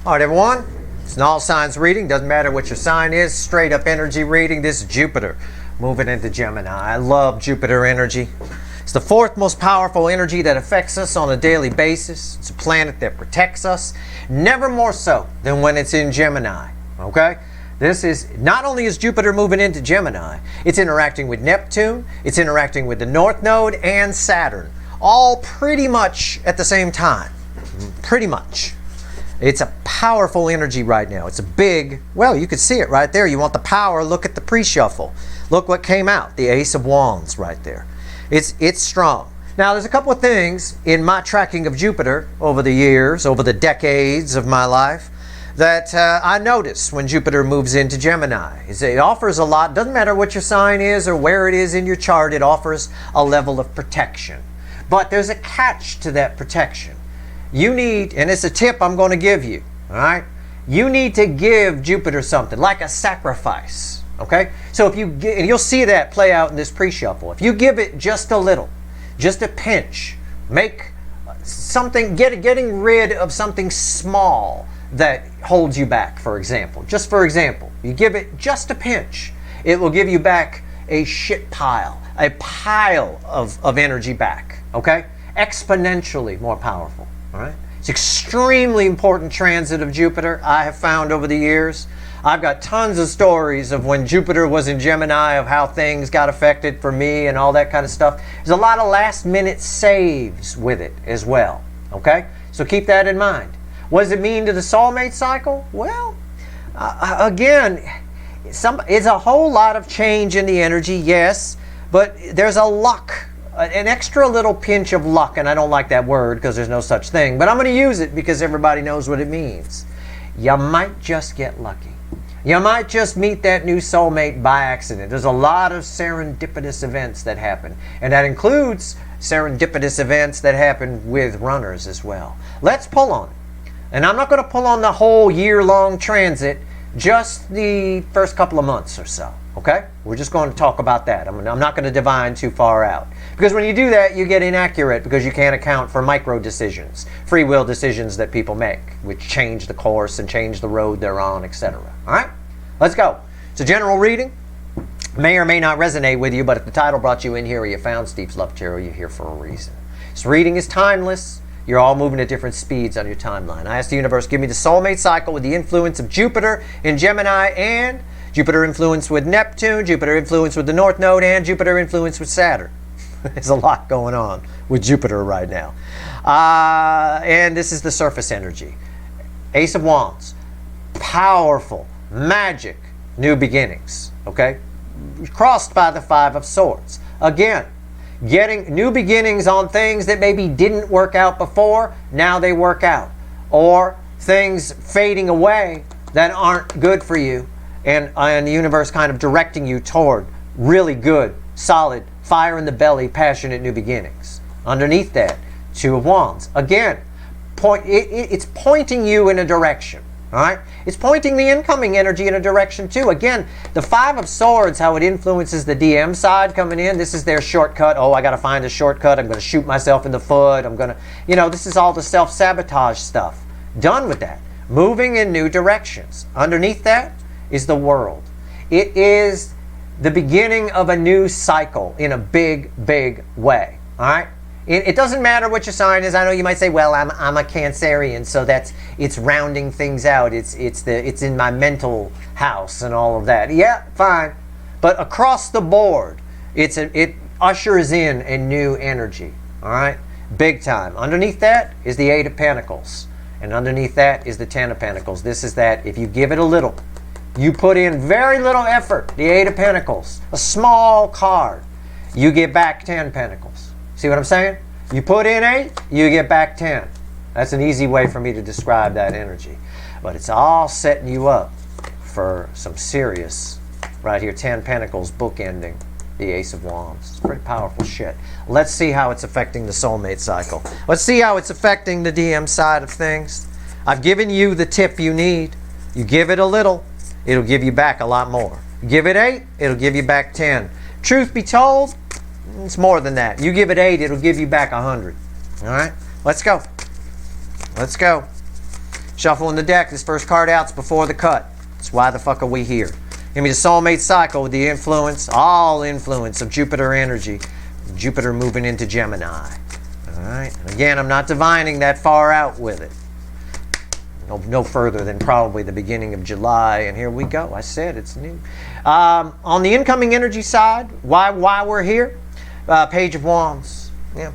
All right, everyone. It's an all signs reading. Doesn't matter what your sign is. Straight up energy reading. This is Jupiter moving into Gemini. I love Jupiter energy. It's the fourth most powerful energy that affects us on a daily basis. It's a planet that protects us, never more so than when it's in Gemini. Okay? This is not only is Jupiter moving into Gemini, it's interacting with Neptune, it's interacting with the North Node and Saturn, all pretty much at the same time. Pretty much. It's a powerful energy right now. It's a big, well, you could see it right there. You want the power, look at the pre-shuffle. Look what came out, the Ace of Wands right there. It's strong. Now, there's a couple of things in my tracking of Jupiter over the years, over the decades of my life, that I notice when Jupiter moves into Gemini. It offers a lot. Doesn't matter what your sign is or where it is in your chart, it offers a level of protection. But there's a catch to that protection. You need, and it's a tip I'm going to give you, all right? You need to give Jupiter something, like a sacrifice, okay? So if you and you'll see that play out in this pre-shuffle. If you give it just a little, just a pinch, make something, getting rid of something small that holds you back, for example. Just for example, you give it just a pinch, it will give you back a shit pile, a pile of energy back, okay? Exponentially more powerful. All right? It's extremely important transit of Jupiter, I have found over the years. I've got tons of stories of when Jupiter was in Gemini, of how things got affected for me and all that kind of stuff. There's a lot of last minute saves with it as well. Okay? So keep that in mind. What does it mean to the soulmate cycle? Well, again, it's a whole lot of change in the energy, yes, but there's a luck. An extra little pinch of luck, and I don't like that word because there's no such thing, but I'm going to use it because everybody knows what it means. You might just get lucky. You might just meet that new soulmate by accident. There's a lot of serendipitous events that happen, and that includes serendipitous events that happen with runners as well. Let's pull on it. And I'm not going to pull on the whole year-long transit, just the first couple of months or so. Okay? We're just going to talk about that. I'm not going to divine too far out. Because when you do that, you get inaccurate because you can't account for micro decisions, free will decisions that people make, which change the course and change the road they're on, etc. All right? Let's go. It's a general reading. May or may not resonate with you, but if the title brought you in here or you found Steve's Love Tarot, you're here for a reason. This reading is timeless. You're all moving at different speeds on your timeline. I asked the universe, give me the soulmate cycle with the influence of Jupiter in Gemini and Jupiter influence with Neptune, Jupiter influence with the North Node, and Jupiter influence with Saturn. There's a lot going on with Jupiter right now. And this is the surface energy. Ace of Wands. Powerful, magic, new beginnings. Okay? Crossed by the Five of Swords. Again, getting new beginnings on things that maybe didn't work out before, now they work out. Or things fading away that aren't good for you, and the universe kind of directing you toward really good, solid, fire in the belly, passionate new beginnings. Underneath that, Two of Wands. Again, it's pointing you in a direction. All right? It's pointing the incoming energy in a direction too. Again, the Five of Swords, how it influences the DM side coming in. This is their shortcut. Oh, I got to find a shortcut. I'm going to shoot myself in the foot. I'm going to, this is all the self-sabotage stuff. Done with that. Moving in new directions. Underneath that is the World. It is the beginning of a new cycle in a big, big way. All right? It doesn't matter what your sign is. I know you might say, well, I'm a Cancerian, so it's rounding things out. It's in my mental house and all of that. Yeah, fine. But across the board, it ushers in a new energy. All right? Big time. Underneath that is the Eight of Pentacles. And underneath that is the Ten of Pentacles. This is that if you give it a little, you put in very little effort, the Eight of Pentacles, a small card, you get back 10 Pentacles. See what I'm saying? You put in 8, you get back 10. That's an easy way for me to describe that energy. But it's all setting you up for some serious, right here, 10 Pentacles bookending the Ace of Wands. It's pretty powerful shit. Let's see how it's affecting the soulmate cycle. Let's see how it's affecting the DM side of things. I've given you the tip you need. You give it a little, it'll give you back a lot more. Give it 8, it'll give you back 10. Truth be told, it's more than that. You give it 8, it'll give you back 100. All right? Let's go. Let's go. Shuffling the deck. This first card out's before the cut. That's why the fuck are we here? Give me the soulmate cycle with the influence, all influence of Jupiter energy. Jupiter moving into Gemini. Alright, and again, I'm not divining that far out with it. No further than probably the beginning of July, and here we go. I said it's new. On the incoming energy side, why we're here? Page of Wands. Yeah,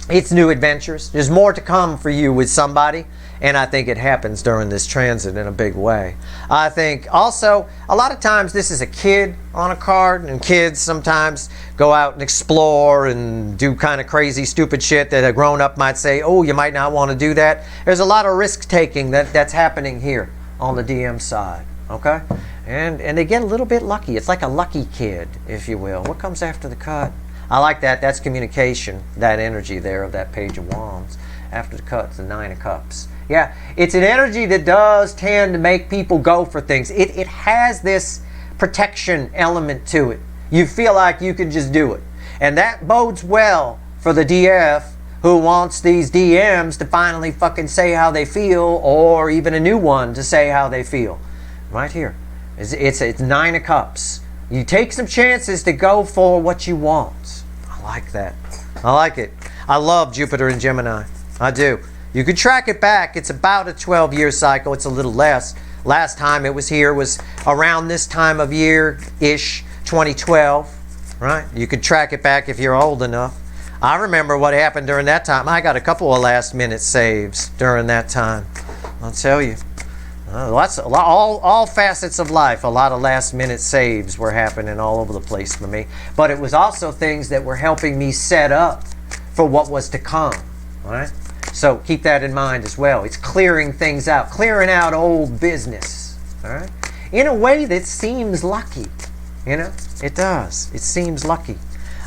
it's new adventures. There's more to come for you with somebody, and I think it happens during this transit in a big way. I think also a lot of times this is a kid on a card, and kids sometimes go out and explore and do kind of crazy, stupid shit that a grown-up might say, oh, you might not want to do that. There's a lot of risk-taking that's happening here on the DM side, okay? And they get a little bit lucky. It's like a lucky kid, if you will. What comes after the cut? I like that. That's communication, that energy there of that Page of Wands. After the cut's the Nine of Cups. Yeah, it's an energy that does tend to make people go for things. It has this protection element to it. You feel like you can just do it. And that bodes well for the DF who wants these DMs to finally fucking say how they feel, or even a new one to say how they feel. Right here. It's Nine of Cups. You take some chances to go for what you want. I like that. I like it. I love Jupiter in Gemini. I do. You could track it back. It's about a 12-year cycle. It's a little less. Last time it was here was around this time of year-ish, 2012, right? You could track it back if you're old enough. I remember what happened during that time. I got a couple of last-minute saves during that time. I'll tell you. All facets of life, a lot of last-minute saves were happening all over the place for me. But it was also things that were helping me set up for what was to come, right? So keep that in mind as well. It's clearing things out, clearing out old business, all right? In a way that seems lucky, you know? It does. It seems lucky.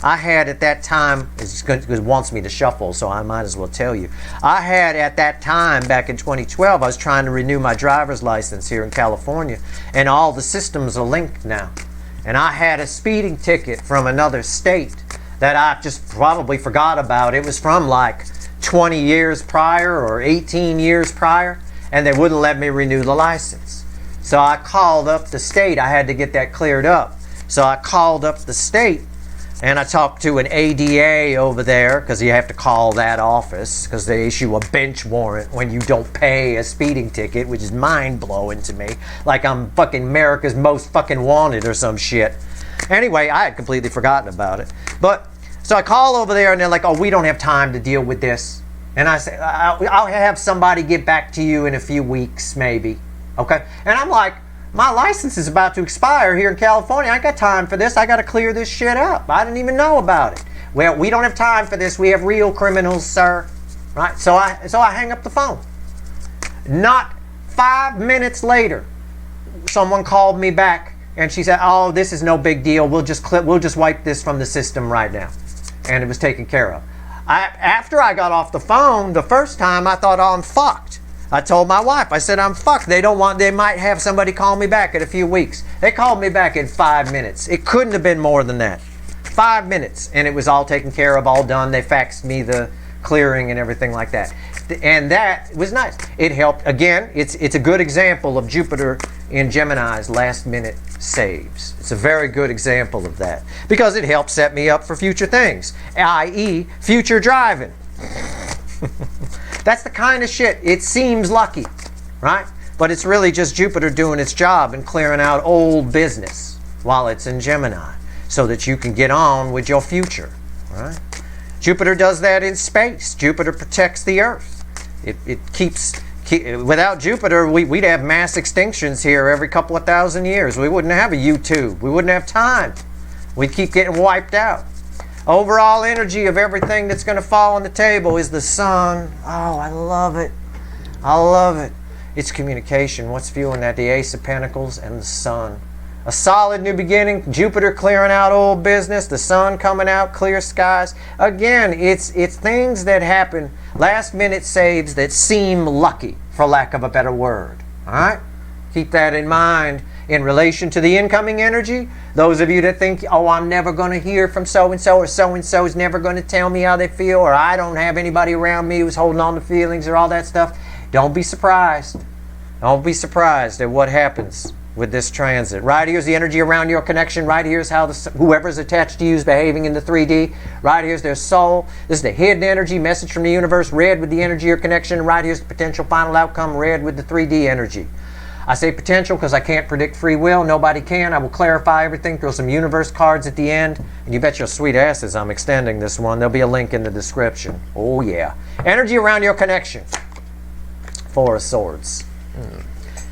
I had at that time, it wants me to shuffle, so I might as well tell you. I had at that time, back in 2012, I was trying to renew my driver's license here in California, and all the systems are linked now. And I had a speeding ticket from another state that I just probably forgot about. It was from like 20 years prior or 18 years prior, and they wouldn't let me renew the license. So I called up the state. I had to get that cleared up. So I called up the state, and I talked to an ADA over there, because you have to call that office, because they issue a bench warrant when you don't pay a speeding ticket, which is mind-blowing to me. Like I'm fucking America's Most Fucking Wanted or some shit. Anyway, I had completely forgotten about it. But so I call over there, and they're like, oh, we don't have time to deal with this. And I say, I'll have somebody get back to you in a few weeks, maybe. Okay? And I'm like, my license is about to expire here in California. I ain't got time for this. I got to clear this shit up. I didn't even know about it. Well, we don't have time for this. We have real criminals, sir. Right? So I hang up the phone. Not 5 minutes later, someone called me back, and she said, oh, this is no big deal. We'll just wipe this from the system right now. And it was taken care of. After I got off the phone the first time, I thought, oh, I'm fucked. I told my wife, I said, I'm fucked. They might have somebody call me back in a few weeks. They called me back in 5 minutes. It couldn't have been more than that. 5 minutes, and it was all taken care of, all done. They faxed me the clearing and everything like that. And that was nice. It helped. Again, it's a good example of Jupiter in Gemini's last minute saves. It's a very good example of that, because it helps set me up for future things, i.e. future driving. That's the kind of shit. It seems lucky, right? But it's really just Jupiter doing its job and clearing out old business while it's in Gemini, so that you can get on with your future, right? Jupiter does that in space. Jupiter protects the Earth. It keeps without Jupiter, we'd have mass extinctions here every couple of thousand years. We wouldn't have a YouTube. We wouldn't have time. We'd keep getting wiped out. Overall energy of everything that's going to fall on the table is the sun. Oh, I love it. I love it. It's communication. What's fueling that? The Ace of Pentacles and the sun. A solid new beginning. Jupiter clearing out old business. The sun coming out. Clear skies. Again, it's things that happen. Last minute saves that seem lucky, for lack of a better word. All right? Keep that in mind. In relation to the incoming energy, those of you that think, oh, I'm never going to hear from so-and-so, or so-and-so is never going to tell me how they feel, or I don't have anybody around me who's holding on to feelings, or all that stuff, Don't be surprised. Don't be surprised at what happens with this transit. Right here's the energy around your connection. Right here's how whoever's attached to you is behaving in the 3D. Right here's their soul. This is the hidden energy, message from the universe, red with the energy or connection. Right here's the potential final outcome, red with the 3D energy. I say potential because I can't predict free will. Nobody can. I will clarify everything, throw some universe cards at the end. And you bet your sweet asses I'm extending this one. There'll be a link in the description. Oh yeah. Energy around your connection. Four of Swords.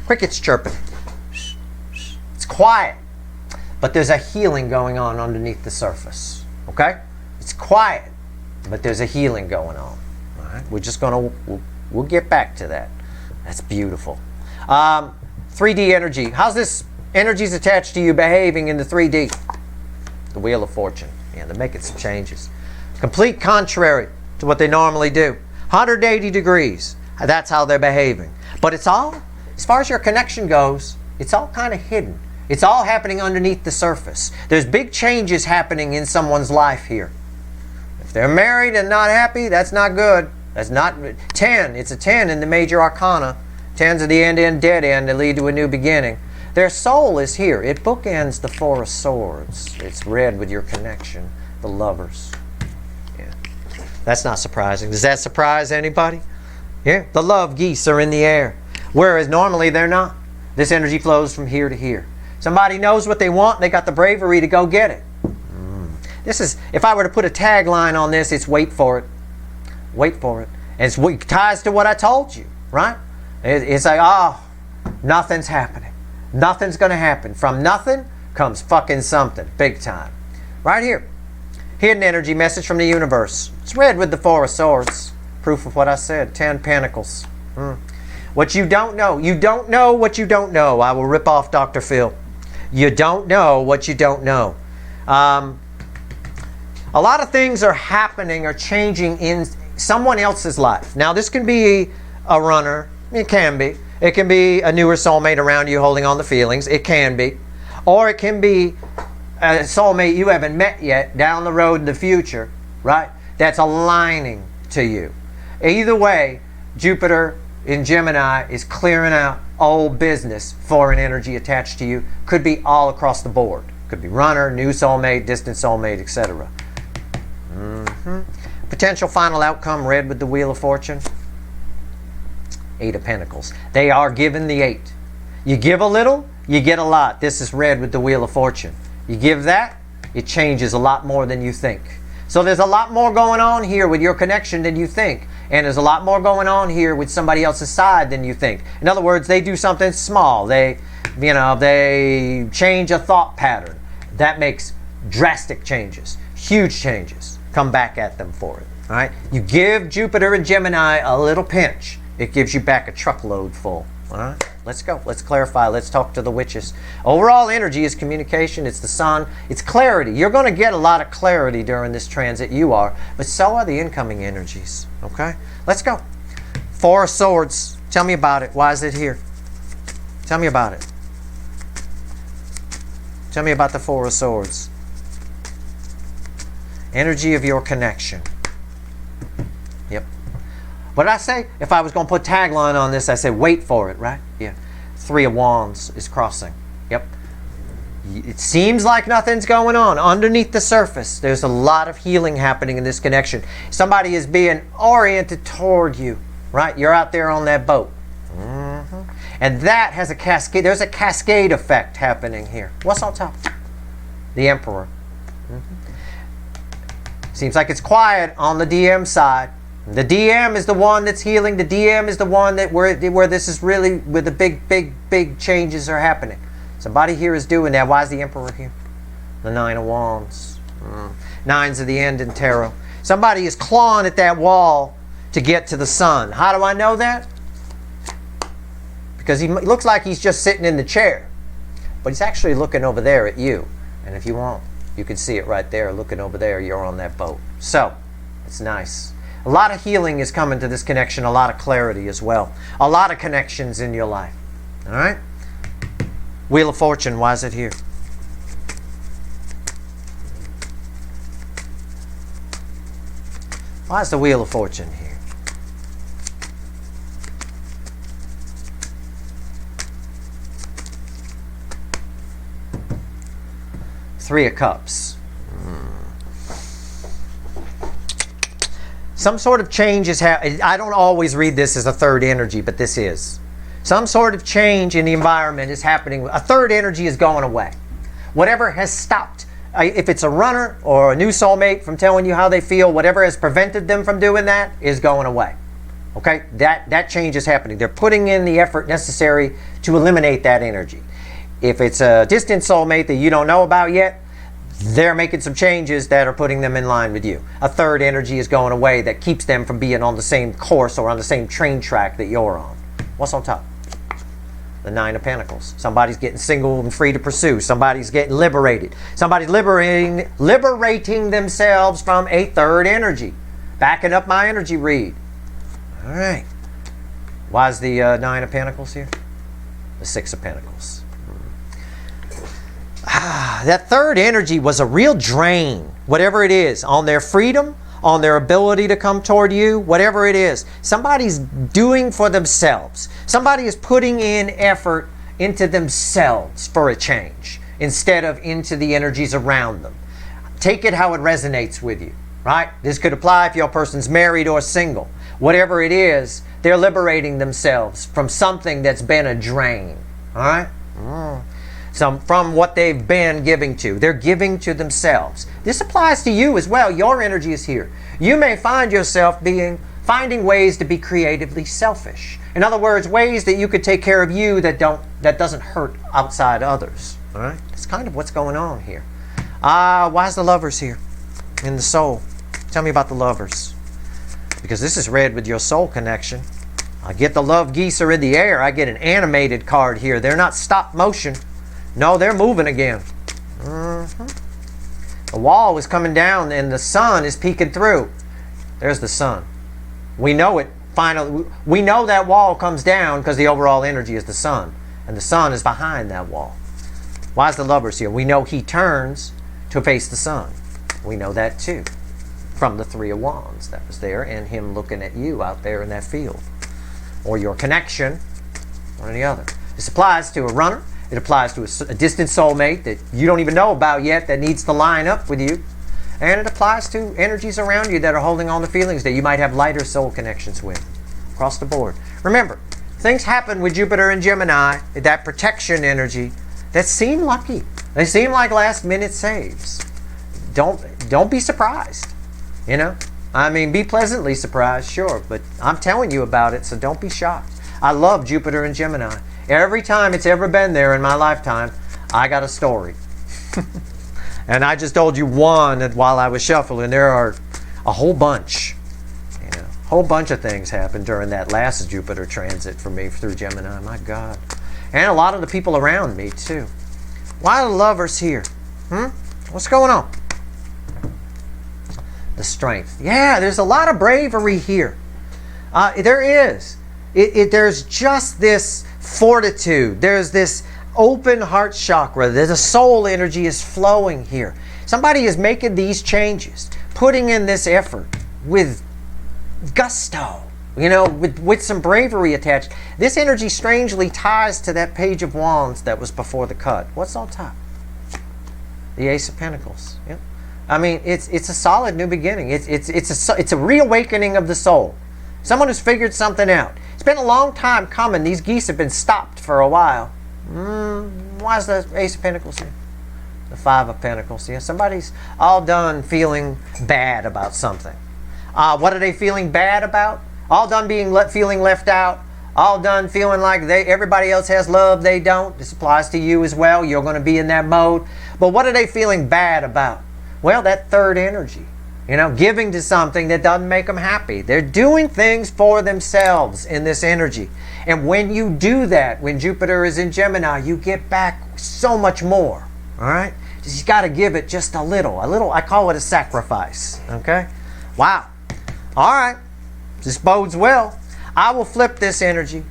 Crickets chirping. It's quiet, but there's a healing going on underneath the surface. Okay? It's quiet, but there's a healing going on. All right? We're just gonna we'll get back to that. That's beautiful. 3D energy. How's this energies attached to you behaving in the 3D? The Wheel of Fortune. Yeah, they're making some changes. Complete contrary to what they normally do. 180 degrees. That's how they're behaving. But it's all, as far as your connection goes, it's all kind of hidden. It's all happening underneath the surface. There's big changes happening in someone's life here. If they're married and not happy, that's not good. That's not 10. It's a 10 in the major arcana. 10s are the end, dead end that lead to a new beginning. Their soul is here. It bookends the Four of Swords. It's red with your connection, the Lovers. Yeah, that's not surprising. Does that surprise anybody? Yeah, the love geese are in the air, whereas normally they're not. This energy flows from here to here. Somebody knows what they want. They got the bravery to go get it. This is, if I were to put a tagline on this, it's wait for it. Wait for it. And it ties to what I told you, right? It's like, oh, nothing's happening. Nothing's going to happen. From nothing comes fucking something. Big time. Right here. Hidden energy, message from the universe. It's red with the Four of Swords. Proof of what I said. 10 Pentacles. What you don't know. You don't know what you don't know. I will rip off Dr. Phil. You don't know what you don't know. A lot of things are happening or changing in someone else's life. Now, this can be a runner. It can be. It can be a newer soulmate around you holding on to feelings. It can be. Or it can be a soulmate you haven't met yet down the road in the future, right? That's aligning to you. Either way, Jupiter in Gemini is clearing out old business, foreign energy attached to you. Could be all across the board. Could be runner, new soulmate, distant soulmate, etc. Potential final outcome, red with the Wheel of Fortune. 8 of Pentacles. They are given the 8. You give a little, you get a lot. This is red with the Wheel of Fortune. You give that, it changes a lot more than you think. So there's a lot more going on here with your connection than you think. And there's a lot more going on here with somebody else's side than you think. In other words, they do something small. They change a thought pattern. That makes drastic changes, huge changes. Come back at them for it. All right? You give Jupiter and Gemini a little pinch. It gives you back a truckload full. All right? Let's go. Let's clarify. Let's talk to the witches. Overall energy is communication. It's the sun. It's clarity. You're going to get a lot of clarity during this transit. You are. But so are the incoming energies. Okay? Let's go. Four of Swords. Tell me about it. Why is it here? Tell me about it. Tell me about the Four of Swords. Energy of your connection. Yep. What did I say? If I was going to put tagline on this, I say wait for it, right? Yeah. 3 of Wands is crossing. Yep. It seems like nothing's going on. Underneath the surface, there's a lot of healing happening in this connection. Somebody is being oriented toward you, right? You're out there on that boat. And that has a cascade. There's a cascade effect happening here. What's on top? The Emperor. Seems like it's quiet on the DM side. The DM is the one that's healing. The DM is the one that where this is really where the big changes are happening. Somebody here is doing that. Why is the Emperor here? The 9 of Wands. 9s of the end in tarot. Somebody is clawing at that wall to get to the sun. How do I know that? Because he looks like he's just sitting in the chair. But he's actually looking over there at you. And if you want, you can see it right there. Looking over there, you're on that boat. So, it's nice. A lot of healing is coming to this connection. A lot of clarity as well. A lot of connections in your life. All right? Wheel of Fortune, why is it here? Why is the Wheel of Fortune here? Three of Cups. Some sort of change is happening. I don't always read this as a third energy, but this is. Some sort of change in the environment is happening. A third energy is going away. Whatever has stopped, if it's a runner or a new soulmate from telling you how they feel, whatever has prevented them from doing that is going away. Okay? That change is happening. They're putting in the effort necessary to eliminate that energy. If it's a distant soulmate that you don't know about yet, they're making some changes that are putting them in line with you. A third energy is going away that keeps them from being on the same course or on the same train track that you're on. What's on top? The Nine of Pentacles. Somebody's getting single and free to pursue. Somebody's getting liberated. Somebody's liberating themselves from a third energy. Backing up my energy read. All right. Why is the Nine of Pentacles here? The Six of Pentacles. That third energy was a real drain, whatever it is, on their freedom, on their ability to come toward you, whatever it is. Somebody's doing for themselves. Somebody is putting in effort into themselves for a change instead of into the energies around them. Take it how it resonates with you, right? This could apply if your person's married or single. Whatever it is, they're liberating themselves from something that's been a drain, all right? From what they've been giving to. They're giving to themselves. This applies to you as well. Your energy is here. You may find yourself finding ways to be creatively selfish. In other words, ways that you could take care of you that doesn't hurt outside others. All right? That's kind of what's going on here. Why is the Lovers here in the soul? Tell me about the Lovers. Because this is read with your soul connection. I get the love geese are in the air. I get an animated card here. They're not stop motion. No, they're moving again. The wall is coming down and the sun is peeking through. There's the sun. We know it finally. We know that wall comes down because the overall energy is the sun. And the sun is behind that wall. Why is the Lovers here? We know he turns to face the sun. We know that too. From the Three of Wands that was there and him looking at you out there in that field. Or your connection, one or the other. This applies to a runner. It applies to a distant soulmate that you don't even know about yet that needs to line up with you. And it applies to energies around you that are holding on to feelings that you might have lighter soul connections with. Across the board. Remember, things happen with Jupiter and Gemini, that protection energy, that seem lucky. They seem like last minute saves. Don't be surprised. You know? I mean, be pleasantly surprised, sure, but I'm telling you about it, so don't be shocked. I love Jupiter and Gemini. Every time it's ever been there in my lifetime, I got a story. And I just told you one while I was shuffling. There are a whole bunch. You know, a whole bunch of things happened during that last Jupiter transit for me through Gemini. My God. And a lot of the people around me, too. Why are the Lovers here? What's going on? The Strength. Yeah, there's a lot of bravery here. There is. There's just this fortitude. There's this open heart chakra. The soul energy is flowing here. Somebody is making these changes, putting in this effort with gusto, you know, with some bravery attached. This energy strangely ties to that Page of Wands that was before the cut. What's on top? The Ace of Pentacles. Yeah. I mean, it's a solid new beginning. It's a reawakening of the soul. Someone who's figured something out. It's been a long time coming. These geese have been stopped for a while. Why is the Ace of Pentacles here? The Five of Pentacles. Yeah, somebody's all done feeling bad about something. What are they feeling bad about? All done feeling left out. All done feeling like everybody else has love, they don't. This applies to you as well. You're going to be in that mode. But what are they feeling bad about? Well, that third energy. You know, giving to something that doesn't make them happy. They're doing things for themselves in this energy. And when you do that, when Jupiter is in Gemini, you get back so much more. All right? You got to give it just a little. I call it a sacrifice. Okay? Wow. All right. This bodes well. I will flip this energy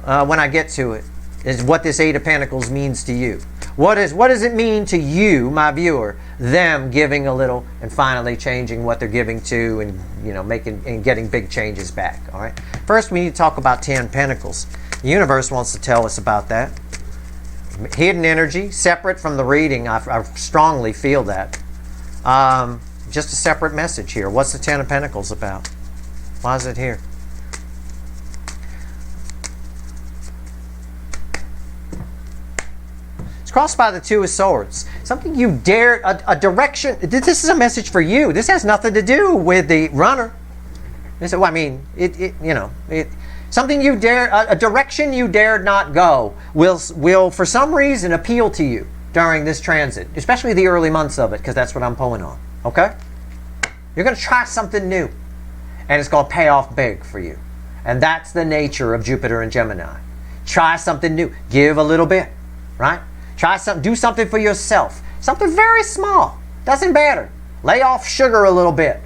when I get to it. Is what this Eight of Pentacles means to you. What does it mean to you, my viewer? Them giving a little and finally changing what they're giving to, and you know, making and getting big changes back. All right. First, we need to talk about 10 Pentacles. The universe wants to tell us about that. Hidden energy, separate from the reading. I strongly feel that. Just a separate message here. What's the Ten of Pentacles about? Why is it here? It's crossed by the Two of Swords. Something you dare, a direction. This is a message for you. This has nothing to do with the runner. Well, I mean, something you dare, a direction you dared not go will for some reason appeal to you during this transit, especially the early months of it, because that's what I'm pulling on. Okay? You're going to try something new, and it's going to pay off big for you. And that's the nature of Jupiter and Gemini. Try something new. Give a little bit, right? Try something. Do something for yourself. Something very small. Doesn't matter. Lay off sugar a little bit,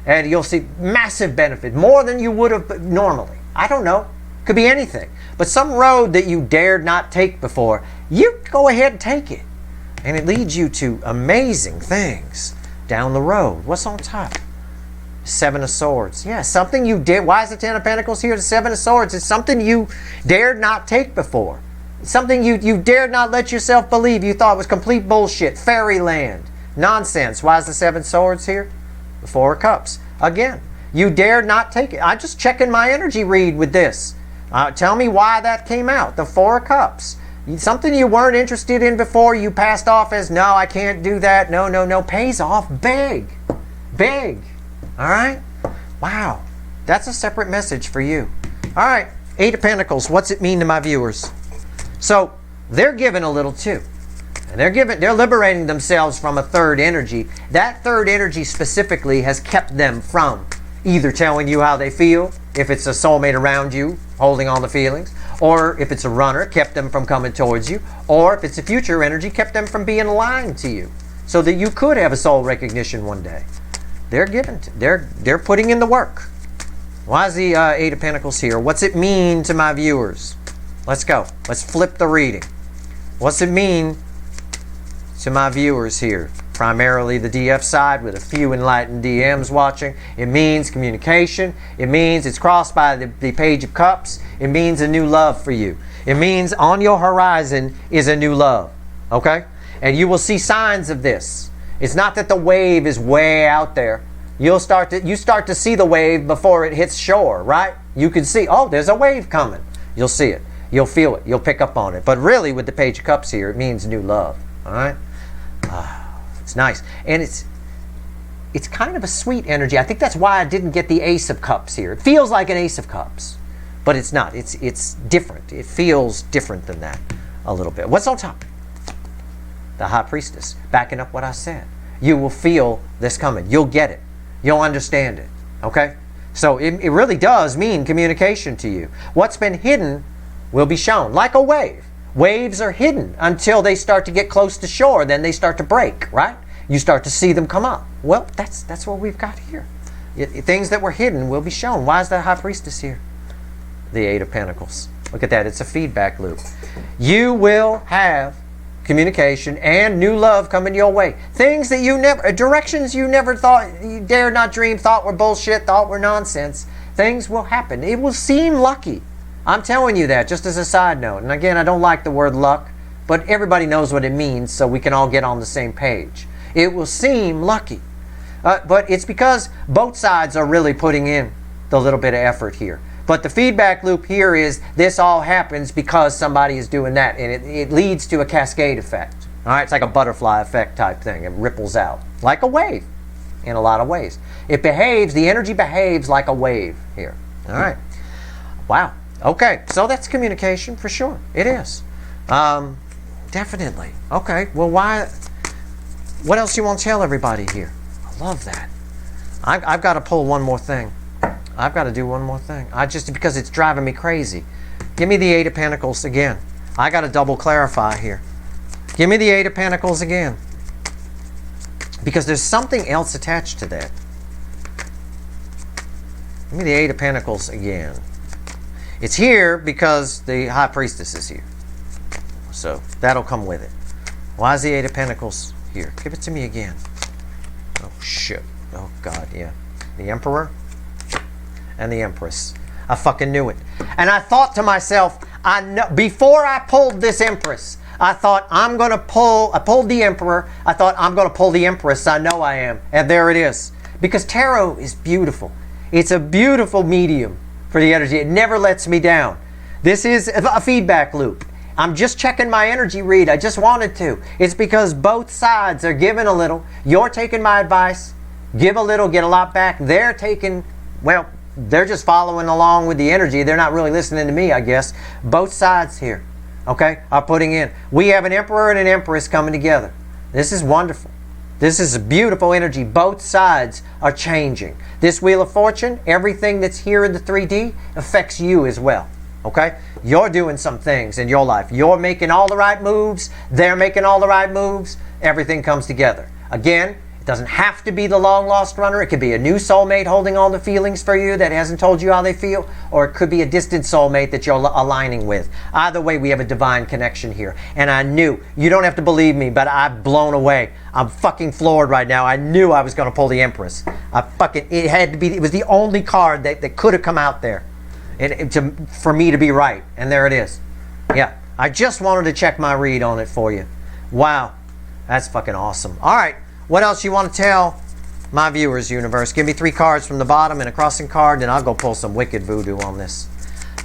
and you'll see massive benefit, more than you would have normally. I don't know. Could be anything. But some road that you dared not take before, you go ahead and take it. And it leads you to amazing things down the road. What's on top? Seven of Swords. Yeah, something you did. Why is the Ten of Pentacles here? The Seven of Swords. It's something you dared not take before. Something you dared not let yourself believe. You thought was complete bullshit. Fairyland. Nonsense. Why is the Seven Swords here? The Four of Cups. Again, you dared not take it. I'm just checking my energy read with this. Tell me why that came out. The Four of Cups. Something you weren't interested in before, you passed off as, no, I can't do that. No, no, no. Pays off big. Big. All right? Wow. That's a separate message for you. All right. Eight of Pentacles. What's it mean to my viewers? So, they're giving a little too. And they're liberating themselves from a third energy. That third energy specifically has kept them from either telling you how they feel, if it's a soulmate around you holding on to feelings, or if it's a runner, kept them from coming towards you, or if it's a future energy, kept them from being aligned to you, so that you could have a soul recognition one day. They're putting in the work. Why is the Eight of Pentacles here? What's it mean to my viewers? Let's go. Let's flip the reading. What's it mean to my viewers here? Primarily the DF side with a few enlightened DMs watching. It means communication. It means it's crossed by the Page of Cups. It means a new love for you. It means on your horizon is a new love. Okay? And you will see signs of this. It's not that the wave is way out there. You start to see the wave before it hits shore, right? You can see, oh, there's a wave coming. You'll see it. You'll feel it. You'll pick up on it. But really, with the Page of Cups here, it means new love. All right? It's nice. And it's kind of a sweet energy. I think that's why I didn't get the Ace of Cups here. It feels like an Ace of Cups. But it's not. It's different. It feels different than that a little bit. What's on top? The High Priestess. Backing up what I said. You will feel this coming. You'll get it. You'll understand it. Okay? So it really does mean communication to you. What's been hidden will be shown. Like a wave. Waves are hidden until they start to get close to shore. Then they start to break, right? You start to see them come up. Well, that's what we've got here. Things that were hidden will be shown. Why is the High Priestess here? The Eight of Pentacles. Look at that. It's a feedback loop. You will have communication and new love coming your way. Things that you never, directions you never thought, you dared not dream, thought were bullshit, thought were nonsense. Things will happen. It will seem lucky. I'm telling you that just as a side note. And again, I don't like the word luck, but everybody knows what it means, so we can all get on the same page. It will seem lucky. But it's because both sides are really putting in the little bit of effort here. But the feedback loop here is this all happens because somebody is doing that, and it leads to a cascade effect. All right, it's like a butterfly effect type thing. It ripples out like a wave in a lot of ways. It behaves, the energy behaves like a wave here. All right. Wow. Okay, so that's communication for sure. It is. Definitely. Okay, well, what else you want to tell everybody here? I love that. I've got to pull one more thing. I've got to do one more thing. Just because it's driving me crazy. Give me the Eight of Pentacles again. I got to double clarify here. Give me the Eight of Pentacles again. Because there's something else attached to that. Give me the Eight of Pentacles again. It's here because the High Priestess is here. So that'll come with it. Why is the Eight of Pentacles here? Give it to me again. Oh, shit. Oh, God, yeah. The Emperor and the Empress. I fucking knew it. And I thought to myself, before I pulled this Empress, I thought I pulled the Emperor. I thought I'm going to pull the Empress. I know I am. And there it is. Because tarot is beautiful. It's a beautiful medium for the energy. It never lets me down. This is a feedback loop. I'm just checking my energy read. I just wanted to. It's because both sides are giving a little. You're taking my advice. Give a little, get a lot back. They're taking, well, they're just following along with the energy. They're not really listening to me, I guess. Both sides here, okay, are putting in. We have an Emperor and an Empress coming together. This is wonderful. This is a beautiful energy. Both sides are changing. This Wheel of Fortune, everything that's here in the 3D affects you as well. Okay? You're doing some things in your life. You're making all the right moves. They're making all the right moves. Everything comes together. Again, it doesn't have to be the long-lost runner. It could be a new soulmate holding all the feelings for you that hasn't told you how they feel. Or it could be a distant soulmate that you're aligning with. Either way, we have a divine connection here. And I knew, you don't have to believe me, but I'm blown away. I'm fucking floored right now. I knew I was going to pull the Empress. It had to be, it was the only card that could have come out there. For me to be right. And there it is. Yeah. I just wanted to check my read on it for you. Wow. That's fucking awesome. All right. What else you want to tell my viewers, universe? Give me 3 cards from the bottom and a crossing card, and I'll go pull some wicked voodoo on this.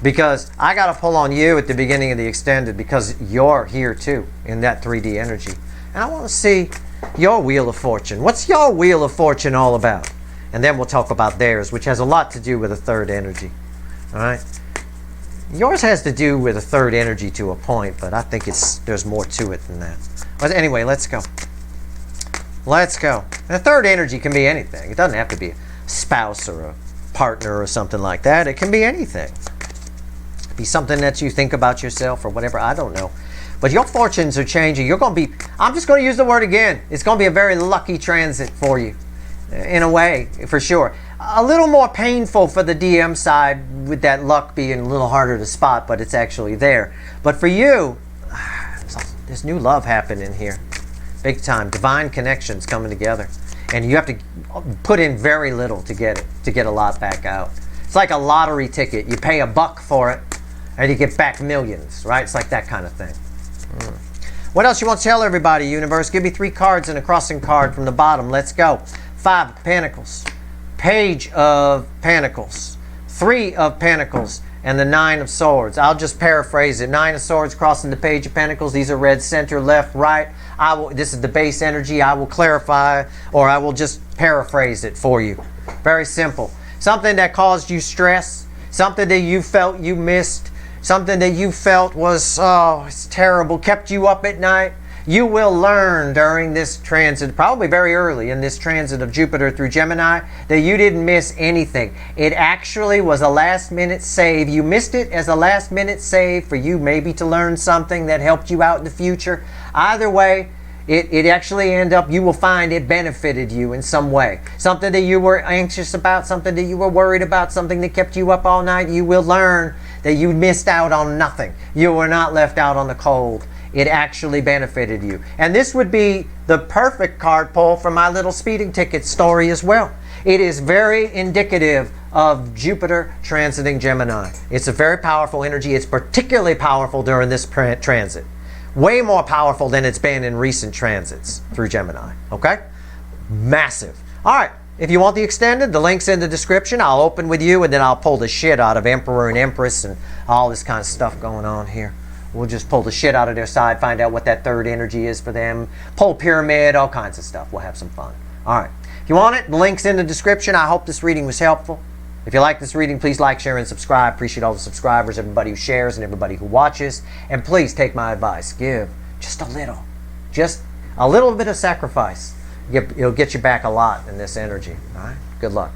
Because I got to pull on you at the beginning of the extended because you're here too in that 3D energy. And I want to see your Wheel of Fortune. What's your Wheel of Fortune all about? And then we'll talk about theirs, which has a lot to do with a third energy. All right? Yours has to do with a third energy to a point, but I think there's more to it than that. But anyway, let's go. Let's go. And a third energy can be anything. It doesn't have to be a spouse or a partner or something like that. It can be anything. It can be something that you think about yourself or whatever. I don't know. But your fortunes are changing. You're going to be, I'm just going to use the word again. It's going to be a very lucky transit for you. In a way, for sure. A little more painful for the DM side with that luck being a little harder to spot, but it's actually there. But for you, there's new love happening here. Big time. Divine connections coming together. And you have to put in very little to get it, to get a lot back out. It's like a lottery ticket. You pay $1 for it, and you get back millions, right? It's like that kind of thing. What else you want to tell everybody, universe? Give me 3 cards and a crossing card from the bottom. Let's go. 5 of Pentacles. Page of Pentacles. 3 of Pentacles. And the 9 of Swords. I'll just paraphrase it. 9 of Swords crossing the Page of Pentacles. These are red, center, left, right. This is the base energy. I will clarify, or I will just paraphrase it for you. Very simple. Something that caused you stress. Something that you felt you missed. Something that you felt was, oh, it's terrible. Kept you up at night. You will learn during this transit, probably very early in this transit of Jupiter through Gemini, that you didn't miss anything. It actually was a last-minute save. You missed it as a last-minute save for you maybe to learn something that helped you out in the future. Either way, it actually ended up, you will find it benefited you in some way. Something that you were anxious about, something that you were worried about, something that kept you up all night, you will learn that you missed out on nothing. You were not left out on the cold. It actually benefited you. And this would be the perfect card pull for my little speeding ticket story as well. It is very indicative of Jupiter transiting Gemini. It's a very powerful energy. It's particularly powerful during this transit. Way more powerful than it's been in recent transits through Gemini. Okay? Massive. All right. If you want the extended, the link's in the description. I'll open with you and then I'll pull the shit out of Emperor and Empress and all this kind of stuff going on here. We'll just pull the shit out of their side, find out what that third energy is for them. Pull pyramid, all kinds of stuff. We'll have some fun. All right. If you want it, the link's in the description. I hope this reading was helpful. If you like this reading, please like, share, and subscribe. Appreciate all the subscribers, everybody who shares, and everybody who watches. And please take my advice. Give just a little bit of sacrifice. It'll get you back a lot in this energy. All right? Good luck.